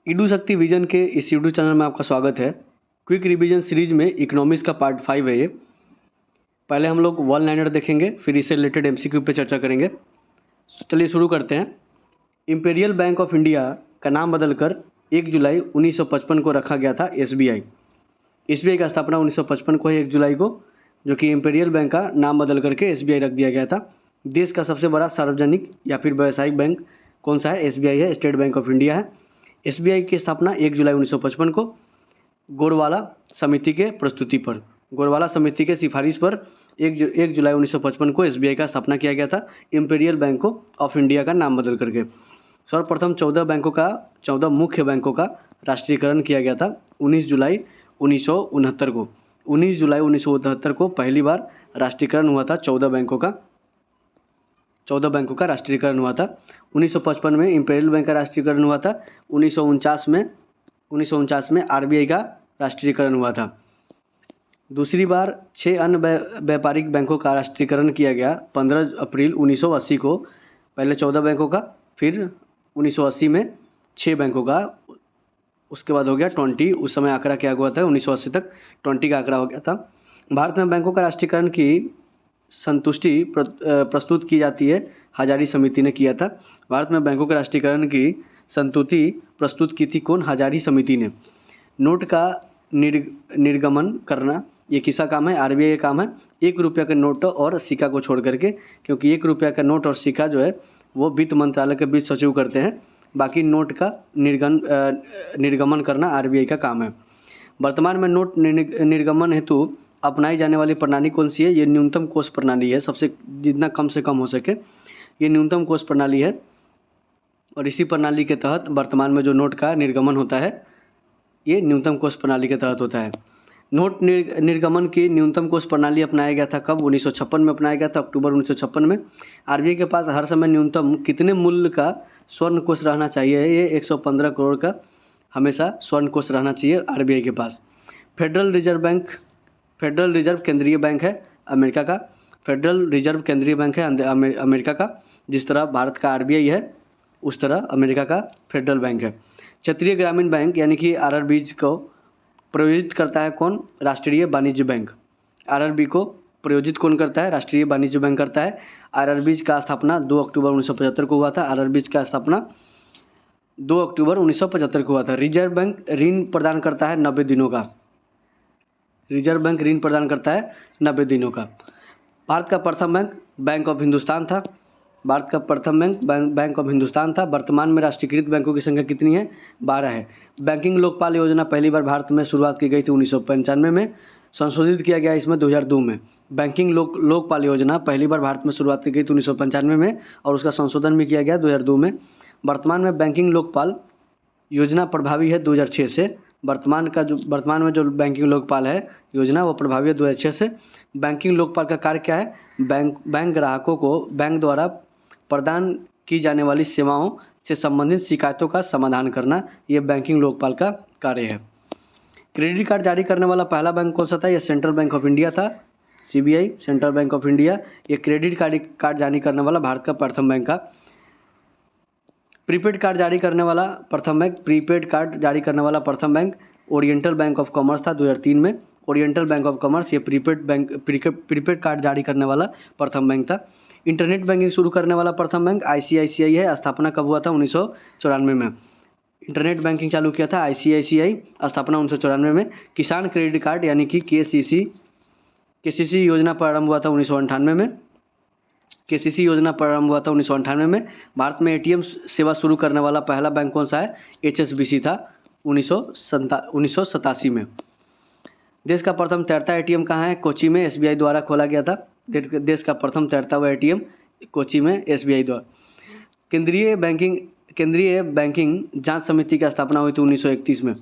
Edu शक्ति vision के इस यूट्यूब चैनल में आपका स्वागत है। क्विक रिवीजन सीरीज में इकोनॉमिक्स का पार्ट 5 है ये। पहले हम लोग वन लाइनर देखेंगे, फिर इससे रिलेटेड एमसीक्यू पे चर्चा करेंगे। चलिए शुरू करते हैं। इंपीरियल बैंक ऑफ इंडिया का नाम बदलकर 1 जुलाई 1955 को रखा गया था एसबीआई। एसबीआई का स्थापना 1955 को है 1 जुलाई को, जो कि इंपीरियल बैंक का नाम बदल करके एसबीआई रख दिया गया था। देश का सबसे बड़ा सार्वजनिक या फिर व्यावसायिक बैंक कौन सा है? एसबीआई है, स्टेट बैंक ऑफ इंडिया है। एसबीआई की स्थापना 1 जुलाई 1955 को गोरवाला समिति के प्रस्तुति पर, गोरवाला समिति के सिफारिश पर 1 जुलाई 1955 को एसबीआई का स्थापना किया गया था, इंपीरियल बैंक ऑफ इंडिया का नाम बदल करके। सर्वप्रथम 14 मुख्य बैंकों का राष्ट्रीयकरण किया गया था 19 जुलाई 1969 को। 19 जुलाई 1969 को पहली बार राष्ट्रीयकरण हुआ था 14 बैंकों का राष्ट्रीयकरण हुआ था। 1955 में इंपीरियल बैंक का राष्ट्रीयकरण हुआ था। 1949 में आरबीआई का राष्ट्रीयकरण हुआ था। दूसरी बार 6 अन्य व्यापारिक बैंकों का राष्ट्रीयकरण किया गया 15 अप्रैल 1980 को। पहले 14 बैंकों का, फिर 1980 में 6 बैंकों का, उसके बाद हो गया 20। उस समय आंकड़ा क्या हुआ था? 1980 तक 20 का आंकड़ा हो गया था। भारत में बैंकों का राष्ट्रीयकरण की संतुष्टि प्रस्तुत की जाती है, हजारी समिति ने किया था। भारत में बैंकों के राष्ट्रीयकरण की संतुष्टि प्रस्तुत की थी कौन? हजारी समिति ने। नोट का निर्गमन करना ये किसका काम है? आरबीआई का काम है। 1 रुपये के नोट और सिक्का को छोड़ करके, क्योंकि 1 रुपये का नोट और सिक्का जो है वो वित्त मंत्रालय के बीच सचिव करते हैं। बाकी नोट का निर्गमन करना आरबीआई का काम है। वर्तमान में नोट निर्गमन हेतु अपनाई जाने वाली प्रणाली कौन सी है? ये न्यूनतम कोष प्रणाली है। सबसे जितना कम से कम हो सके ये न्यूनतम कोष प्रणाली है, और इसी प्रणाली के तहत वर्तमान में जो नोट का निर्गमन होता है ये न्यूनतम कोष प्रणाली के तहत होता है। नोट निर्गमन की न्यूनतम कोष प्रणाली अपनाया गया था कब? 1956 में अपनाया गया था, अक्टूबर 1956 में। आरबीआई के पास हर समय न्यूनतम कितने मूल्य का स्वर्ण कोष रहना चाहिए? ये 115 करोड़ का हमेशा स्वर्ण कोष रहना चाहिए आरबीआई के पास। फेडरल रिजर्व केंद्रीय बैंक है अमेरिका का। फेडरल रिजर्व केंद्रीय बैंक है अमेरिका का। जिस तरह भारत का आरबीआई है उस तरह अमेरिका का फेडरल बैंक है। क्षेत्रीय ग्रामीण बैंक यानी कि आरआरबीज को प्रायोजित करता है कौन? राष्ट्रीय वाणिज्य बैंक। आरआरबी को प्रायोजित कौन करता है? राष्ट्रीय वाणिज्य बैंक करता है। आरआरबीज का स्थापना 2 अक्टूबर 1975 को हुआ था। आरआरबीज का स्थापना 2 अक्टूबर 1975 को हुआ था। रिजर्व बैंक ऋण प्रदान करता है 90 दिनों का। रिजर्व बैंक ऋण प्रदान करता है 90 दिनों का। भारत का प्रथम बैंक बैंक ऑफ हिंदुस्तान था। भारत का प्रथम बैंक ऑफ हिंदुस्तान था। वर्तमान में राष्ट्रीयकृत बैंकों की संख्या कितनी है? 12 है। बैंकिंग लोकपाल योजना पहली बार भारत में शुरुआत की गई थी 1995 में, संशोधित किया गया इसमें 2002 में। बैंकिंग लोकपाल योजना पहली बार भारत में शुरुआत की गई थी 1995 में, और उसका संशोधन भी किया गया 2002 में। वर्तमान में बैंकिंग लोकपाल योजना प्रभावी है 2006 से। वर्तमान में जो बैंकिंग लोकपाल है योजना वो प्रभावी है 2006 से। बैंकिंग लोकपाल का कार्य क्या है? बैंक ग्राहकों को बैंक द्वारा प्रदान की जाने वाली सेवाओं से संबंधित शिकायतों का समाधान करना, ये बैंकिंग लोकपाल का कार्य है। क्रेडिट कार्ड जारी करने वाला पहला बैंक कौन सा था? ये सेंट्रल बैंक ऑफ इंडिया था, CBI, central bank of India. ये क्रेडिट कार्ड जारी करने वाला भारत का प्रथम बैंक का। प्रीपेड कार्ड जारी करने वाला प्रथम bank oriental bank of commerce था 2003 में। ओरिएंटल बैंक ऑफ कॉमर्स ये प्रीपेड कार्ड जारी करने वाला प्रथम बैंक था। इंटरनेट बैंकिंग शुरू करने वाला प्रथम बैंक आईसीआईसीआई है। स्थापना कब हुआ था? 1994 में इंटरनेट बैंकिंग चालू किया था आईसीआईसीआई, स्थापना 1994 में। किसान क्रेडिट कार्ड यानी कि केसीसी योजना प्रारंभ हुआ था 1998 में। केसीसी योजना प्रारंभ हुआ था 1998 में। भारत में एटीएम सेवा शुरू करने वाला पहला बैंक कौन सा है? एचएसबीसी था 1987 में। देश का प्रथम तैरता एटीएम कहाँ है? कोच्चि में एसबीआई द्वारा खोला गया था। देश का प्रथम तैरता हुआ एटीएम कोच्चि में एसबीआई द्वारा। केंद्रीय बैंकिंग जांच समिति की स्थापना हुई थी 1931 में।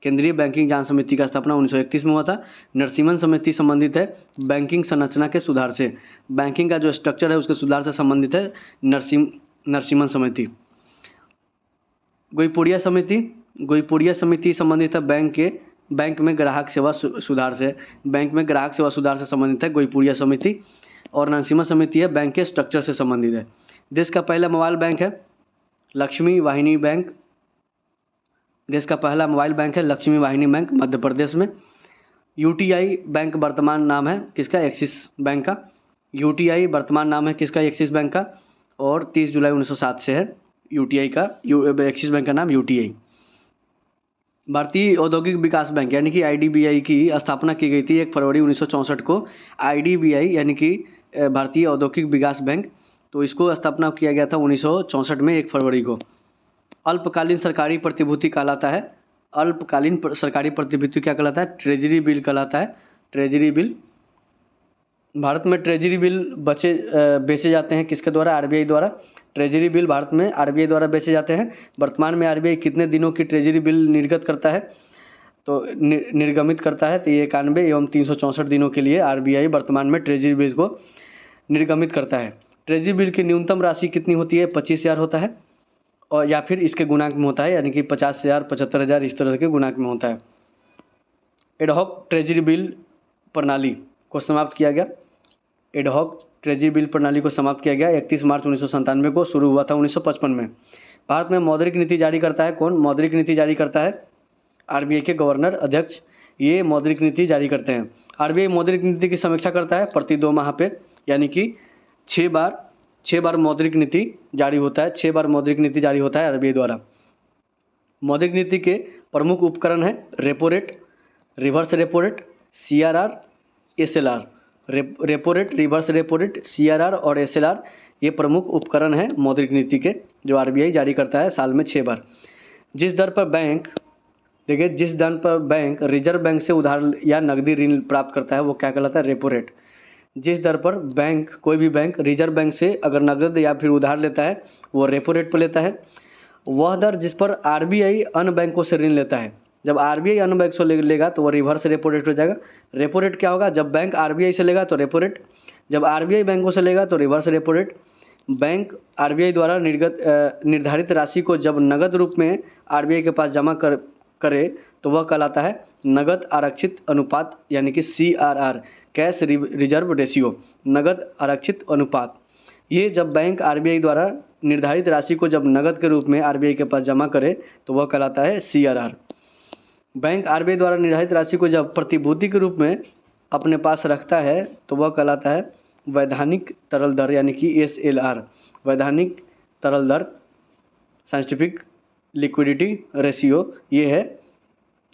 केंद्रीय बैंकिंग जांच समिति का स्थापना 1931 में हुआ था। नरसिम्हन समिति संबंधित है बैंकिंग संरचना के सुधार से। बैंकिंग का जो स्ट्रक्चर है उसके सुधार से संबंधित है नरसिम्हन समिति। गोईपुड़िया समिति संबंधित है बैंक में ग्राहक सेवा सुधार से। बैंक में ग्राहक सेवा सुधार से संबंधित है गोईपुड़िया समिति। और नरसिम्हन समिति है बैंक के स्ट्रक्चर से संबंधित है। देश का पहला मोबाइल बैंक है लक्ष्मी वाहिनी बैंक। देश का पहला मोबाइल बैंक है लक्ष्मी वाहिनी बैंक मध्य प्रदेश में। यूटीआई बैंक वर्तमान नाम है किसका? एक्सिस बैंक का। यूटीआई वर्तमान नाम है किसका? एक्सिस बैंक का। और 30 जुलाई 1907 से है यूटीआई का, एक्सिस बैंक का नाम यूटीआई। भारतीय औद्योगिक विकास बैंक यानी कि आईडीबीआई की स्थापना की गई थी 1 फरवरी 1964 को। आईडीबीआई यानी कि भारतीय औद्योगिक विकास बैंक, तो इसको स्थापना किया गया था 1964 में 1 फरवरी को। अल्पकालीन सरकारी प्रतिभूति कहलाता है, अल्पकालीन सरकारी प्रतिभूति क्या कहलाता है? ट्रेजरी बिल कहलाता है। ट्रेजरी बिल, भारत में ट्रेजरी बिल बेचे जाते हैं किसके द्वारा? आरबीआई द्वारा। ट्रेजरी बिल भारत में आरबीआई द्वारा बेचे जाते हैं। वर्तमान में आरबीआई कितने दिनों की ट्रेजरी बिल निर्गत करता है? तो निर्गमित करता है, तो ये 91 एवं 364 दिनों के लिए आरबीआई वर्तमान में ट्रेजरी बिल को निर्गमित करता है। ट्रेजरी बिल की न्यूनतम राशि कितनी होती है? 25,000 होता है, और या फिर इसके गुणांक में होता है, यानी कि 50,000, 75,000 इस तरह के गुणांक में होता है। एडहॉक ट्रेजरी बिल प्रणाली को समाप्त किया गया। एडहॉक ट्रेजरी बिल प्रणाली को समाप्त किया गया 31 मार्च 1997 को, शुरू हुआ था 1955 में। भारत में मौद्रिक नीति जारी करता है कौन? मौद्रिक नीति जारी करता है आरबीआई के गवर्नर अध्यक्ष, ये मौद्रिक नीति जारी करते हैं। आरबीआई मौद्रिक नीति की समीक्षा करता है प्रति 2 माह पे, यानी कि 6 बार मौद्रिक नीति जारी होता है। 6 बार मौद्रिक नीति जारी होता है आरबीआई द्वारा। मौद्रिक नीति के प्रमुख उपकरण हैं repo rate, reverse repo rate, CRR, SLR. Repo rate, reverse repo rate, CRR और एसएलआर ये प्रमुख उपकरण हैं मौद्रिक नीति के, जो आरबीआई जारी करता है साल में 6 बार। जिस दर पर बैंक, देखिए, जिस दर पर बैंक रिजर्व बैंक से उधार या नकदी ऋण प्राप्त करता है वो क्या कहलाता है? Repo rate. जिस दर पर बैंक, कोई भी बैंक रिजर्व बैंक से अगर नकद या फिर उधार लेता है वो रेपो रेट पर लेता है। वह दर जिस पर आरबीआई अन्य बैंकों से ऋण लेता है, जब आरबीआई अन्य बैंक से लेगा तो वो रिवर्स रेपो रेट हो जाएगा। रेपो रेट क्या होगा? जब बैंक आरबीआई से लेगा तो रेपो रेट, जब आरबीआई बैंकों से लेगा तो reverse repo rate. Bank RBI द्वारा निर्धारित राशि को जब नगद रूप में आरबीआई के पास जमा करे तो वह कहलाता है नगद आरक्षित अनुपात, यानी कि सीआरआर, कैश रिजर्व रेशियो, नगद आरक्षित अनुपात। ये जब बैंक आरबीआई द्वारा निर्धारित राशि को जब नगद के रूप में आरबीआई के पास जमा करे तो वह कहलाता है सीआरआर। बैंक आरबीआई द्वारा निर्धारित राशि को जब प्रतिभूति के रूप में अपने पास रखता है तो वह कहलाता है वैधानिक तरल दर, यानी कि एसएलआर। वैधानिक तरल दर, साइंटिफिक लिक्विडिटी रेशियो, ये है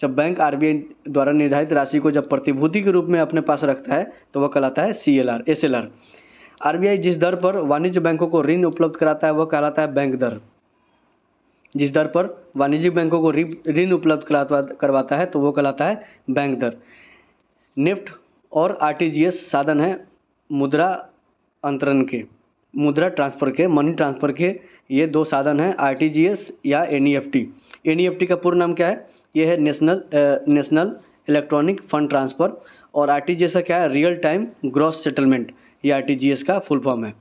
जब बैंक आरबीआई द्वारा निर्धारित राशि को जब प्रतिभूति के रूप में अपने पास रखता है तो वह कहलाता है सीएलआर, एसएलआर। आरबीआई जिस दर पर वाणिज्य बैंकों को ऋण उपलब्ध कराता है वह कहलाता है बैंक दर। जिस दर पर वाणिज्यिक बैंकों को ऋण उपलब्ध करवाता है तो वो कहलाता है बैंक दर। नेफ्ट और आरटीजीएस साधन है मुद्रा अंतरण के, मुद्रा ट्रांसफ़र के, मनी ट्रांसफ़र के। ये 2 साधन हैं, आरटीजीएस या एनईएफटी। एनईएफटी का पूर्ण नाम क्या है? ये है नेशनल इलेक्ट्रॉनिक फंड ट्रांसफ़र, और आरटीजीएस का क्या है? रियल टाइम ग्रॉस सेटलमेंट, ये आरटीजीएस का फुल फॉर्म है।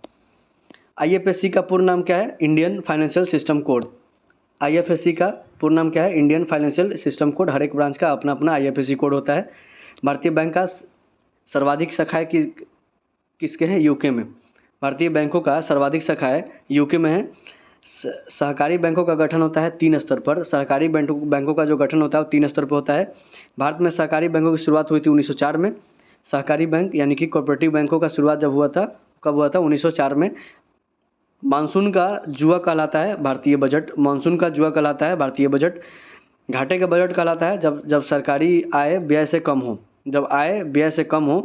आईएफएससी का पूर्ण नाम क्या है? Indian financial system code. IFSC का पूर्ण नाम क्या है? Indian financial system code. हर एक ब्रांच का अपना अपना आईएफएससी कोड होता है। भारतीय बैंक का सर्वाधिक शाखाएं किसके हैं? यूके में। भारतीय बैंकों का सर्वाधिक शाखाएं यूके में है। सहकारी बैंकों का गठन होता है 3 स्तर पर। सहकारी बैंकों का जो गठन होता है वो 3 स्तर पर होता है। भारत में सहकारी बैंकों की शुरुआत हुई थी 1904 में। सहकारी बैंक यानी कि कोऑपरेटिव बैंकों का शुरुआत जब हुआ था, कब हुआ था? 1904 में। मानसून का जुआ कहलाता है भारतीय बजट। मानसून का जुआ कहलाता है भारतीय बजट। घाटे का बजट कहलाता है जब सरकारी आय व्यय से कम हो। जब आय व्यय से कम हो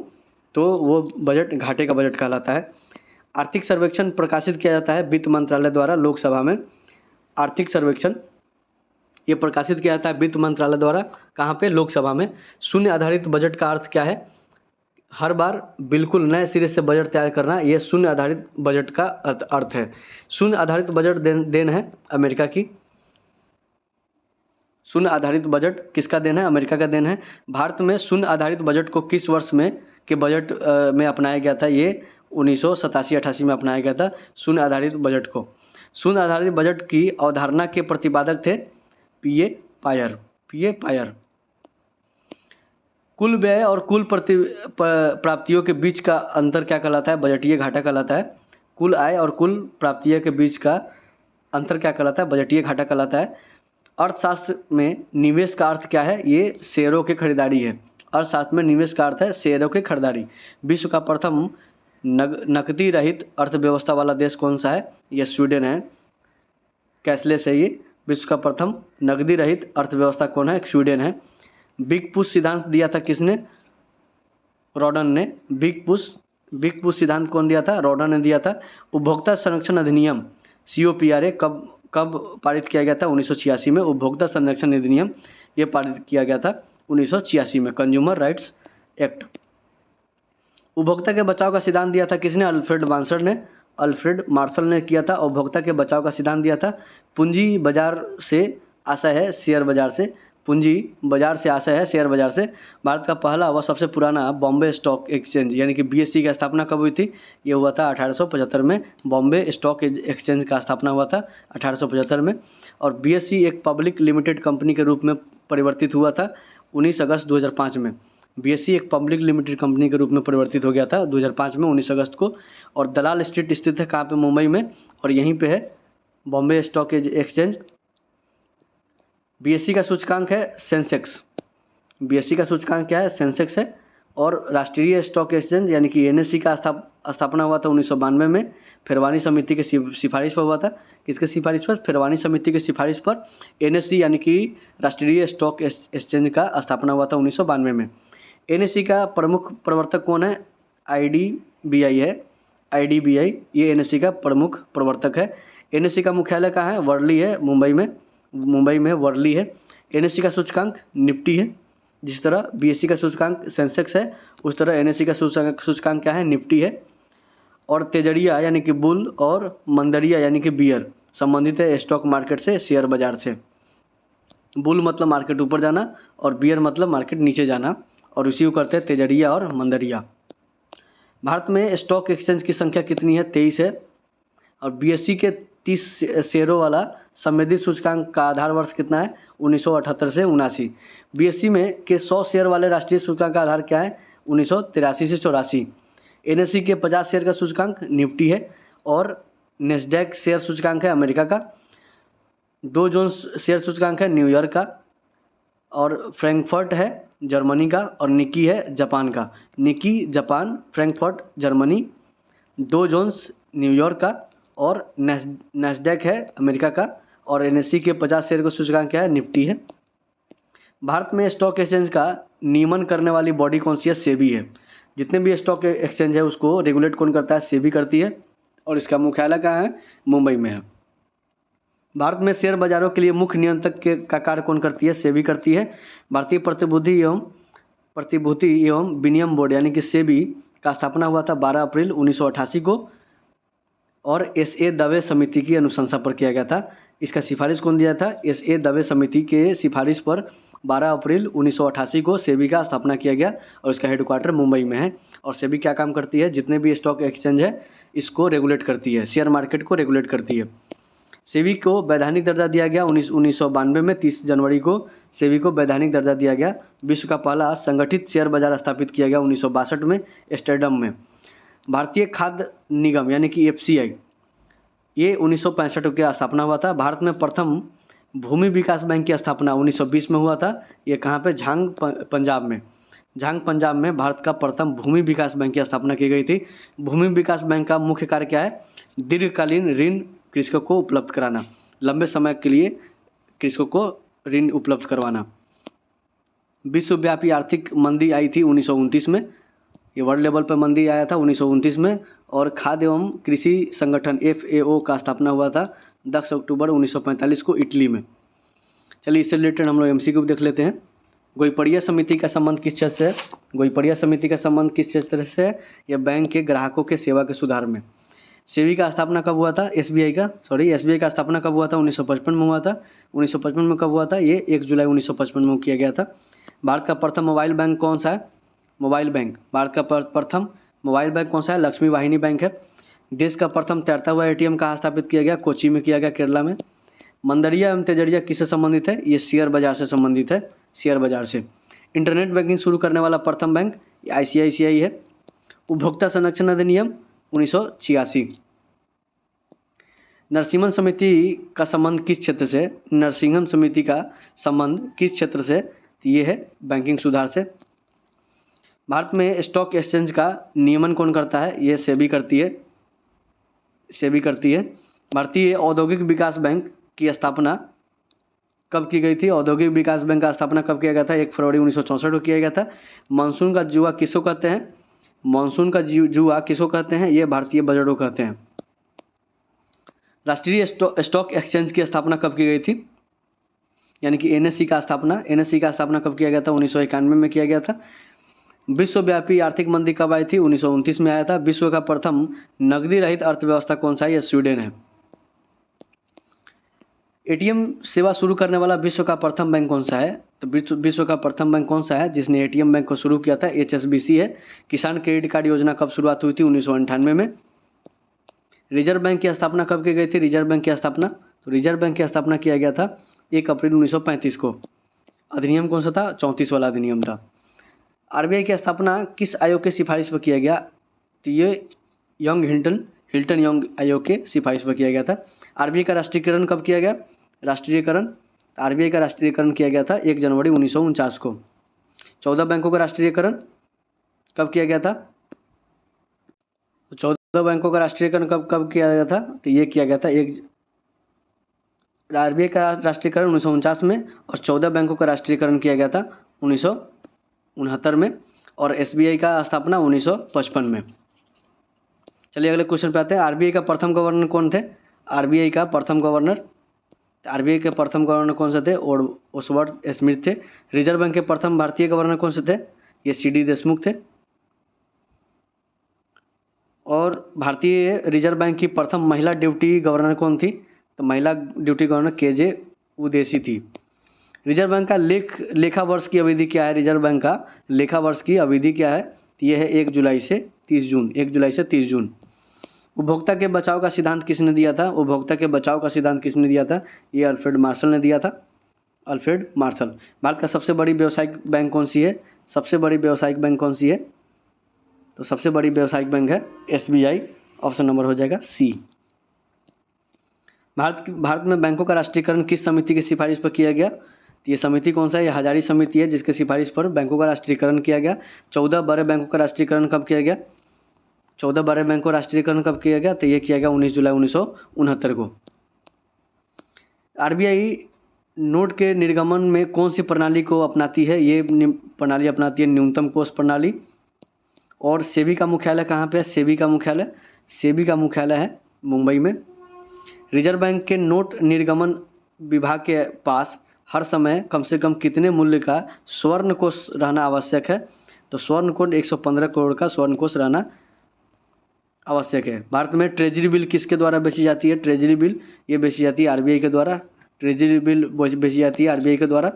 तो वो बजट घाटे का बजट कहलाता है। आर्थिक सर्वेक्षण प्रकाशित किया जाता है वित्त मंत्रालय द्वारा लोकसभा में। आर्थिक सर्वेक्षण ये प्रकाशित किया जाता है वित्त मंत्रालय द्वारा, कहाँ पे? लोकसभा में। शून्य आधारित बजट का अर्थ क्या है? हर बार बिल्कुल नए सिरे से बजट तैयार करना, ये शून्य आधारित बजट का अर्थ है। शून्य आधारित बजट देन है अमेरिका की। शून्य आधारित बजट किसका देन है? अमेरिका का देन है। भारत में शून्य आधारित बजट को किस वर्ष में के बजट में अपनाया गया था? ये 1987-88 में अपनाया गया था शून्य आधारित बजट को। शून्य आधारित बजट की अवधारणा के प्रतिपादक थे पीए पायर। कुल व्यय और कुल प्राप्तियों के बीच का अंतर क्या कहलाता है? बजटीय घाटा कहलाता है। कुल आय और कुल प्राप्तियों के बीच का अंतर क्या कहलाता है? बजटीय घाटा कहलाता है। अर्थशास्त्र में निवेश का अर्थ क्या है? ये शेयरों की खरीदारी है। अर्थशास्त्र में निवेश का अर्थ है शेयरों की खरीदारी। विश्व का प्रथम नकदी रहित अर्थव्यवस्था वाला देश कौन सा है? ये स्वीडन है। कैशलेस है ये। विश्व का प्रथम नकदी रहित अर्थव्यवस्था कौन है? स्वीडन है। बिग पुश सिद्धांत दिया था किसने? रॉडन ने। बिग पुश सिद्धांत कौन दिया था? रॉडन ने दिया था। उपभोक्ता संरक्षण अधिनियम COPRA कब पारित किया गया था? 1986 में। उपभोक्ता संरक्षण अधिनियम ये पारित किया गया था 1986 में, कंज्यूमर राइट्स एक्ट। उपभोक्ता के बचाव का सिद्धांत दिया था किसने? अल्फ्रेड मार्शल ने किया था। उपभोक्ता के बचाव का सिद्धांत दिया था। पूंजी बाजार से आशय है शेयर बाजार से। पूंजी बाजार से आशय है शेयर बाजार से। भारत का पहला व सबसे पुराना बॉम्बे स्टॉक एक्सचेंज यानी कि BSE की स्थापना कब हुई थी? ये हुआ था 1875 में। बॉम्बे स्टॉक एक्सचेंज का स्थापना हुआ था 1875 में। और BSE एक पब्लिक लिमिटेड कंपनी के रूप में परिवर्तित हुआ था 19 अगस्त 2005 में। BSE एक पब्लिक लिमिटेड कंपनी के रूप में परिवर्तित हो गया था 2005 में 19 अगस्त को। और दलाल स्ट्रीट स्थित है कहाँ पे? मुंबई में। और यहीं पे है बॉम्बे स्टॉक एक्सचेंज। BSE का सूचकांक है सेंसेक्स। BSE का सूचकांक क्या है? सेंसेक्स है। और राष्ट्रीय स्टॉक एक्सचेंज यानी कि NSE का स्थापना हुआ था 1992 में। फिरवानी समिति के सिफारिश पर हुआ था। किसके सिफारिश पर? फिरवानी समिति के सिफारिश पर NSE यानी कि राष्ट्रीय स्टॉक एक्सचेंज का स्थापना हुआ था 1992 में। NSE का प्रमुख प्रवर्तक कौन है? IDBI है। IDBI ये NSE का प्रमुख प्रवर्तक है। NSE का मुख्यालय कहाँ है? वर्ली है, मुंबई में वर्ली है। NSE का सूचकांक निफ्टी है। जिस तरह BSE का सूचकांक सेंसेक्स है उस तरह NSE का सूचकांक क्या है? निफ्टी है। और तेजड़िया यानी कि बुल और मंदरिया यानी कि बियर संबंधित है स्टॉक मार्केट से, शेयर बाजार से। बुल मतलब मार्केट ऊपर जाना और बियर मतलब मार्केट नीचे जाना, और इसी को करते हैं तेजड़िया और मंदरिया। भारत में स्टॉक एक्सचेंज की संख्या कितनी है? 23 है। और BSE के 30 शेयरों वाला संवेदी सूचकांक का आधार वर्ष कितना है? 1978 से 79। BSE में के 100 शेयर वाले राष्ट्रीय सूचकांक का आधार क्या है? 1983 से 84। NSE के 50 शेयर का सूचकांक निफ्टी है। और नेस्डैक शेयर सूचकांक है अमेरिका का। डो जोन्स शेयर सूचकांक है न्यूयॉर्क का। और फ्रैंकफर्ट है जर्मनी का। और निकी है जापान का। Nikkei Japan, Frankfurt Germany, Dow Jones New York का और नेस्डैक है अमेरिका का। और NSE के 50 शेयर का सूचकांक क्या है? निफ्टी है। भारत में स्टॉक एक्सचेंज का नियमन करने वाली बॉडी कौन सी है? सेबी है। जितने भी स्टॉक एक्सचेंज है उसको रेगुलेट कौन करता है? सेबी करती है। और इसका मुख्यालय कहाँ है? मुंबई में है। भारत में शेयर बाजारों के लिए मुख्य नियंत्रक का कार्य कौन करती है? सेबी करती है। भारतीय प्रतिभूति एवं विनिमय बोर्ड यानी कि सेबी का स्थापना हुआ था 12 अप्रैल 1988 को। और SA दवे समिति की अनुशंसा पर किया गया था। इसका सिफारिश कौन दिया था? SA दवे समिति के सिफारिश पर 12 अप्रैल 1988 को सेबी का स्थापना किया गया। और इसका हेडक्वार्टर मुंबई में है। और सेबी क्या काम करती है? जितने भी स्टॉक एक्सचेंज है इसको रेगुलेट करती है, शेयर मार्केट को रेगुलेट करती है। सेबी को वैधानिक दर्जा दिया गया 1992 में। 30 जनवरी को सेबी को वैधानिक दर्जा दिया गया। विश्व का पहला संगठित शेयर बाजार स्थापित किया गया 1962 में एम्स्टर्डम में। भारतीय खाद्य निगम यानी कि FCI ये 1965 की स्थापना हुआ था। भारत में प्रथम भूमि विकास बैंक की स्थापना 1920 में हुआ था। ये कहाँ पे? झांग पंजाब में भारत का प्रथम भूमि विकास बैंक की स्थापना की गई थी। भूमि विकास बैंक का मुख्य कार्य क्या है? दीर्घकालीन ऋण कृषकों को उपलब्ध कराना, लंबे समय के लिए कृषकों को ऋण उपलब्ध करवाना। विश्वव्यापी आर्थिक मंदी आई थी 1929 में। ये वर्ल्ड लेवल पर मंदी आया था 1929 में। और खाद्य एवं कृषि संगठन FAO का स्थापना हुआ था 10 अक्टूबर 1945 को इटली में। चलिए इससे रिलेटेड हम लोग MCQ देख लेते हैं। गोईपड़िया समिति का संबंध किस क्षेत्र से है? गोईपड़िया समिति का संबंध किस क्षेत्र से है? यह बैंक के ग्राहकों के सेवा के सुधार में। सेबी का स्थापना कब हुआ था? SBI का स्थापना कब हुआ था? 1955 में हुआ था। 1955 में कब हुआ था? ये 1 जुलाई 1955 में किया गया था। भारत का प्रथम मोबाइल बैंक कौन सा है? भारत का प्रथम मोबाइल बैंक कौन सा है? लक्ष्मी वाहिनी बैंक है। देश का प्रथम तैरता हुआ ATM कहाँ स्थापित किया गया? कोची में किया गया, केरला में। मंदरिया एवं तेजड़िया किससे संबंधित है? ये शेयर बाजार से संबंधित है, शेयर बाजार से। इंटरनेट बैंकिंग शुरू करने वाला प्रथम बैंक ICICI है। उपभोक्ता संरक्षण अधिनियम 1986। नरसिम्हन समिति का संबंध किस क्षेत्र से? नरसिंहम समिति का संबंध किस क्षेत्र से? तो ये है बैंकिंग सुधार से। भारत में स्टॉक एक्सचेंज का नियमन कौन करता है? ये सेबी करती है, सेबी करती है। भारतीय औद्योगिक विकास बैंक की स्थापना कब की गई थी? औद्योगिक विकास बैंक का स्थापना कब किया गया था? 1 फरवरी 1964 को किया गया था। मानसून का जुआ किसको कहते हैं? मानसून का जुआ किसको कहते हैं? ये भारतीय बजट को कहते हैं। राष्ट्रीय स्टॉक एक्सचेंज की स्थापना कब की गई थी? यानी कि एनएससी का स्थापना कब किया गया था? 1991 में किया गया था। विश्वव्यापी आर्थिक मंदी कब आई थी? 1929 में आया था। विश्व का प्रथम नकदी रहित अर्थव्यवस्था कौन सा है? यह स्वीडन है। एटीएम सेवा शुरू करने वाला विश्व का प्रथम बैंक कौन सा है? तो विश्व का प्रथम बैंक कौन सा है जिसने एटीएम बैंक को शुरू किया था? HSBC है। किसान क्रेडिट कार्ड योजना कब शुरुआत हुई थी? 1998 में। रिजर्व बैंक की स्थापना कब की गई थी? रिजर्व बैंक की स्थापना किया गया था 1 अप्रैल 1935 को। अधिनियम कौन सा था? 34 वाला अधिनियम था। आरबीआई की स्थापना किस आयोग के सिफारिश पर किया गया? तो ये हिल्टन यंग आयोग के सिफारिश पर किया गया था। आरबीआई का राष्ट्रीयकरण कब किया गया? आरबीआई का राष्ट्रीयकरण किया गया था 1 जनवरी 1949 को। 14 बैंकों का राष्ट्रीयकरण कब किया गया था? 14 बैंकों का राष्ट्रीयकरण कब किया गया था? तो ये किया गया था आरबीआई का राष्ट्रीयकरण 1949 में, और 14 बैंकों का राष्ट्रीयकरण किया गया था 1969 में, और एसबीआई का स्थापना 1955 में। चलिए अगले क्वेश्चन पे आते हैं। आरबीआई का प्रथम गवर्नर कौन थे? आरबीआई के प्रथम गवर्नर कौन से थे? और ओसवर्थ स्मिथ थे। रिजर्व बैंक के प्रथम भारतीय गवर्नर कौन से थे? ये सीडी देशमुख थे। और भारतीय रिजर्व बैंक की प्रथम महिला ड्यूटी गवर्नर कौन थी? तो महिला ड्यूटी गवर्नर केजे उदेसी थी। रिजर्व बैंक का लेखा वर्ष की अवधि क्या है? रिजर्व बैंक का लेखा वर्ष की अवधि क्या है? तो यह है 1 जुलाई से 30 जून। उपभोक्ता के बचाव का सिद्धांत किसने दिया था? ये अल्फ्रेड मार्शल ने दिया था। भारत का सबसे बड़ी व्यावसायिक बैंक कौन सी है? तो सबसे बड़ी व्यावसायिक बैंक है एसबीआई। ऑप्शन नंबर हो जाएगा सी। भारत में बैंकों का राष्ट्रीयकरण किस समिति की सिफारिश पर किया गया? तो ये समिति कौन सा है? ये हजारी समिति है जिसके सिफारिश पर बैंकों का राष्ट्रीयकरण किया गया। 14 बड़े बैंकों का राष्ट्रीयकरण कब किया गया? तो ये किया गया 19 जुलाई 1969 को। आरबीआई नोट के निर्गमन में कौन सी प्रणाली को अपनाती है? ये प्रणाली अपनाती है न्यूनतम कोष प्रणाली। और सेबी का मुख्यालय कहाँ पे है? सेबी का मुख्यालय है मुंबई में। रिजर्व बैंक के नोट निर्गमन विभाग के पास हर समय कम से कम कितने मूल्य का स्वर्ण कोष रहना आवश्यक है? तो स्वर्ण कोष 115 करोड़ का स्वर्ण कोष रहना आवश्यक है। भारत में ट्रेजरी बिल किसके द्वारा बेची जाती है? ट्रेजरी बिल ये बेची जाती है आरबीआई के द्वारा।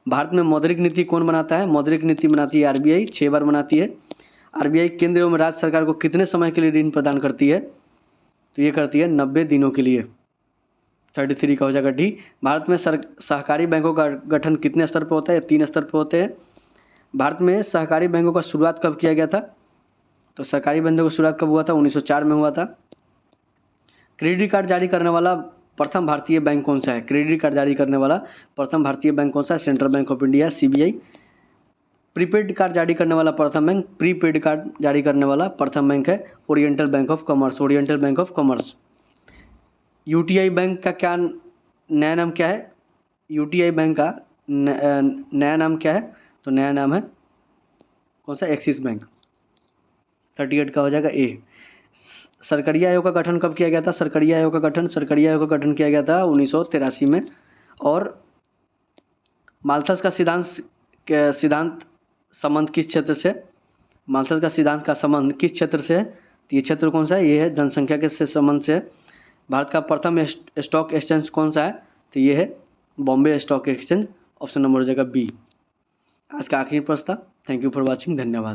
भारत में मौद्रिक नीति कौन बनाता है? मौद्रिक नीति बनाती है आरबीआई, 6 बार बनाती है। आरबीआई केंद्र एवं राज्य सरकार को कितने समय के लिए ऋण प्रदान करती है? तो ये करती है 90 दिनों के लिए। 33 का हो जाएगा डी। भारत में सहकारी बैंकों का गठन कितने स्तर पर होता है? 3 स्तर पर होते हैं। भारत में सहकारी बैंकों का शुरुआत कब किया गया था? तो सहकारी बैंकों की शुरुआत कब हुआ था? 1904 में हुआ था। क्रेडिट कार्ड जारी करने वाला प्रथम भारतीय बैंक कौन सा है? Central bank of India, CBI. Prepaid card जारी करने वाला प्रथम बैंक है oriental bank of commerce. UTI bank का क्या नया नाम क्या है? यूटीआई बैंक का नया नाम क्या है? तो नया नाम है कौन सा? Axis bank. 38 का हो जाएगा ए। सरकरिया आयोग का गठन कब किया गया था? सरकरिया आयोग का गठन किया गया था 1983 में। और माल्थस का सिद्धांत संबंध किस क्षेत्र से? माल्थस का सिद्धांत का संबंध किस क्षेत्र से है? तो ये क्षेत्र कौन सा है? ये है जनसंख्या के संबंध से। भारत का प्रथम स्टॉक एक्सचेंज कौन सा है? तो ये है Bombay stock exchange. Option number हो जाएगा बी। आज का आखिरी प्रश्न था। Thank you for watching. धन्यवाद।